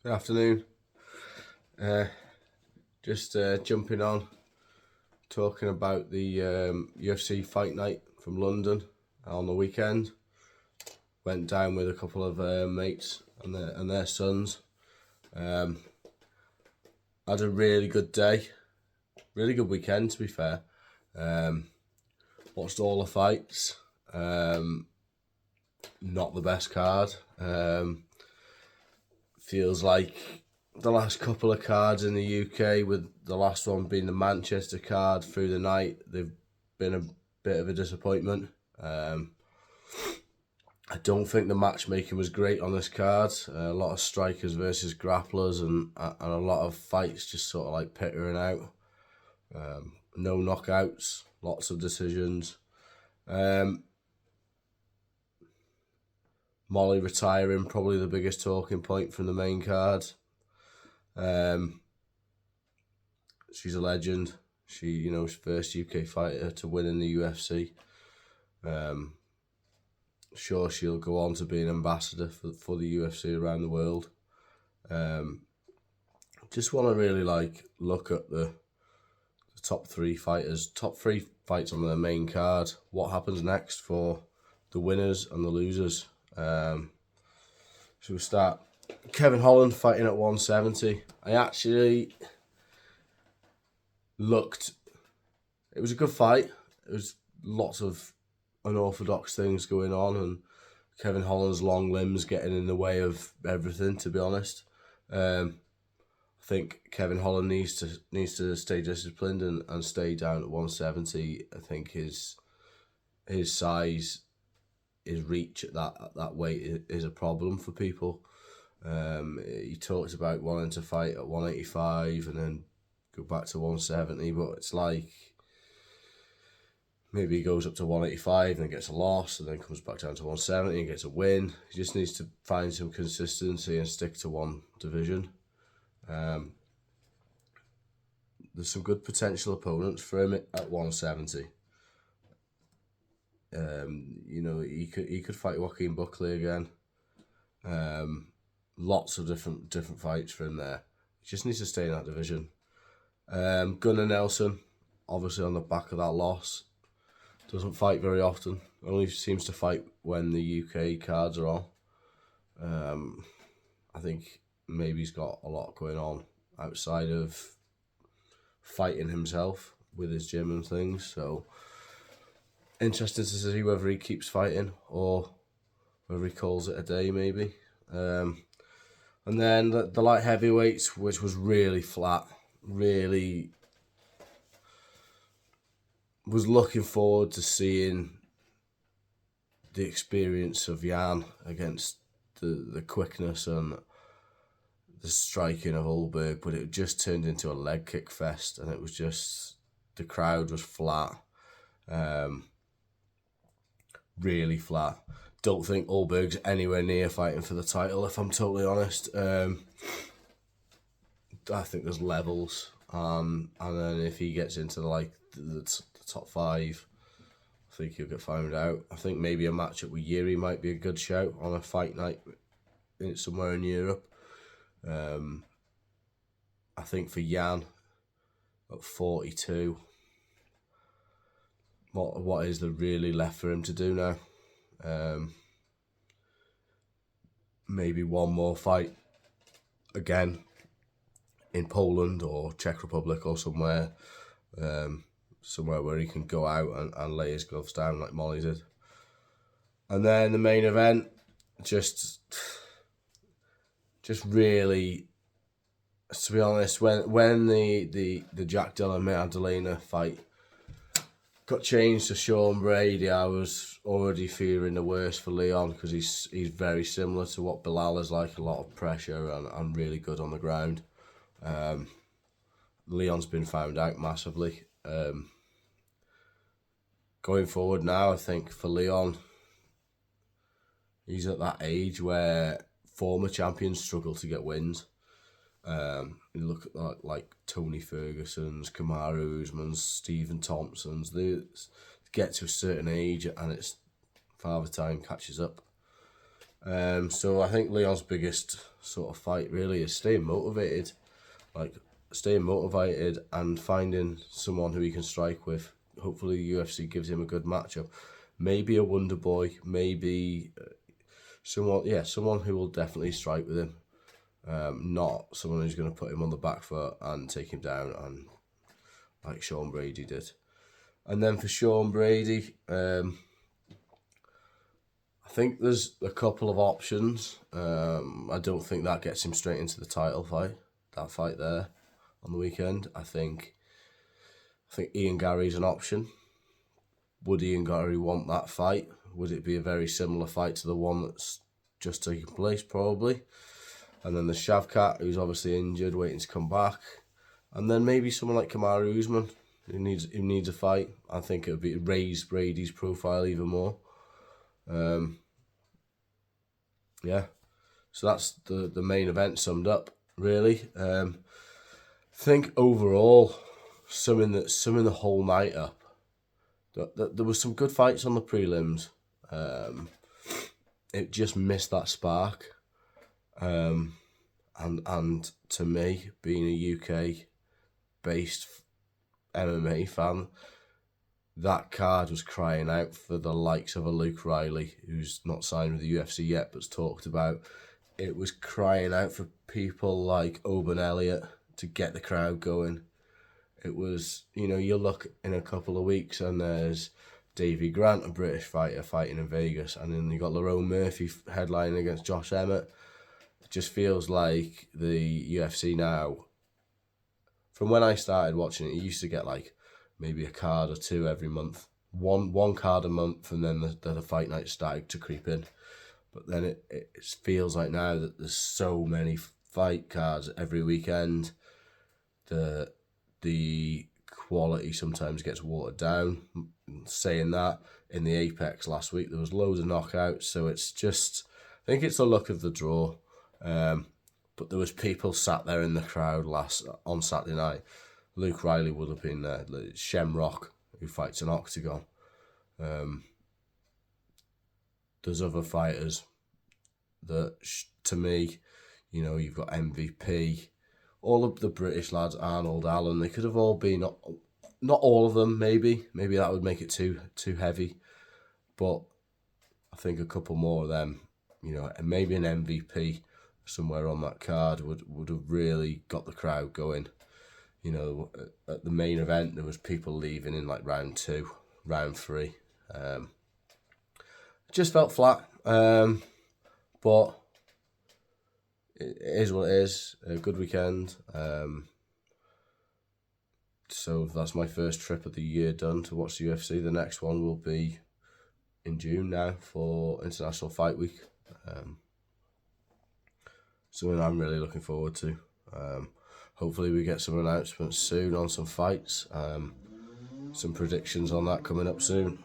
Good afternoon. Uh, just jumping on, talking about the UFC fight night from London on the weekend. Went down with a couple of mates and their sons. Had a really good day, really good weekend to be fair. Watched all the fights. Not the best card. Feels like the last couple of cards in the UK, with the last one being the Manchester card through the night, they've been a bit of a disappointment. I don't think the matchmaking was great on this card. A lot of strikers versus grapplers and a lot of fights just sort of like petering out. No knockouts, lots of decisions. Molly retiring, probably the biggest talking point from the main card. She's a legend. She, first UK fighter to win in the UFC. Sure, she'll go on to be an ambassador for the UFC around the world. Just want to really look at the top three fighters, top three fights on the main card. What happens next for the winners and the losers? So we'll start. Kevin Holland fighting at 170. I actually looked. It was a good fight. There was lots of unorthodox things going on, and Kevin Holland's long limbs getting in the way of everything, to be honest. I think Kevin Holland needs to stay disciplined and stay down at 170. I think his size, his reach at that weight is a problem for people. He talks about wanting to fight at 185 and then go back to 170, but it's like maybe he goes up to 185 and gets a loss and then comes back down to 170 and gets a win. He just needs to find some consistency and stick to one division. There's some good potential opponents for him at 170. He could fight Joaquin Buckley again. Lots of different fights for him there. He just needs to stay in that division. Gunnar Nelson, obviously on the back of that loss, doesn't fight very often. Only seems to fight when the UK cards are on. I think maybe he's got a lot going on outside of fighting himself with his gym and things. So interested to see whether he keeps fighting or whether he calls it a day maybe. And then the light heavyweights, which was really flat, really was looking forward to seeing the experience of Jan against the quickness and the striking of Ulberg, but it just turned into a leg kick fest, and it was just, the crowd was flat, really flat. Don't think Ulberg's anywhere near fighting for the title, if I'm totally honest. I think there's levels, and then if he gets into the top five, I think he'll get found out. I think maybe a matchup with Yuri might be a good shout on a fight night somewhere in Europe. I think for Jan at 42, what is there really left for him to do now? Maybe one more fight again in Poland or Czech Republic or somewhere where he can go out and lay his gloves down like Molly did. And then the main event, just really, to be honest, when the Jack Dilla Magdalena fight got changed to Sean Brady, I was already fearing the worst for Leon, because he's very similar to what Bilal is like, a lot of pressure and really good on the ground. Leon's been found out massively. Going forward now, I think for Leon, he's at that age where former champions struggle to get wins. You look at like Tony Ferguson's, Kamaru Usman's, Stephen Thompson's. They get to a certain age and it's Father Time catches up. So I think Leon's biggest sort of fight really is staying motivated, and finding someone who he can strike with. Hopefully the UFC gives him a good matchup. Maybe a Wonder Boy, maybe someone who will definitely strike with him. Not someone who's going to put him on the back foot and take him down, and like Sean Brady did. And then for Sean Brady, I think there's a couple of options. I don't think that gets him straight into the title fight. That fight there on the weekend. I think Ian Gary's an option. Would Ian Gary want that fight? Would it be a very similar fight to the one that's just taken place? Probably. And then the Shavkat, who's obviously injured, waiting to come back. And then maybe someone like Kamaru Usman, who needs a fight. I think it would be raise Brady's profile even more. Yeah. So that's the main event summed up, really. I think overall, summing the whole night up, there was some good fights on the prelims. It just missed that spark. And to me, being a UK-based MMA fan, that card was crying out for the likes of a Luke Riley, who's not signed with the UFC yet, but's talked about. It was crying out for people like Oban Elliott to get the crowd going. It was, you look in a couple of weeks and there's Davey Grant, a British fighter, fighting in Vegas, and then you got Lerone Murphy headlining against Josh Emmett. It just feels like the UFC now, from when I started watching it, you used to get like maybe a card or two every month, one card a month, and then the fight night started to creep in. But then it feels like now that there's so many fight cards every weekend, the quality sometimes gets watered down. Saying that, in the Apex last week there was loads of knockouts, so it's just, I think it's the luck of the draw. But there was people sat there in the crowd on Saturday night. Luke Riley would have been there. Shamrock, who fights an Octagon. There's other fighters that, to me, you've got MVP. All of the British lads, Arnold, Allen, they could have all been, not all of them, maybe. Maybe that would make it too heavy. But I think a couple more of them, and maybe an MVP somewhere on that card would have really got the crowd going. At the main event, there was people leaving in like round 2, round 3. It just felt flat. But it is what it is. A good weekend. So that's my first trip of the year done to watch the UFC. The next one will be in June now for International Fight Week. Something I'm really looking forward to. Hopefully we get some announcements soon on some fights. Some predictions on that coming up soon.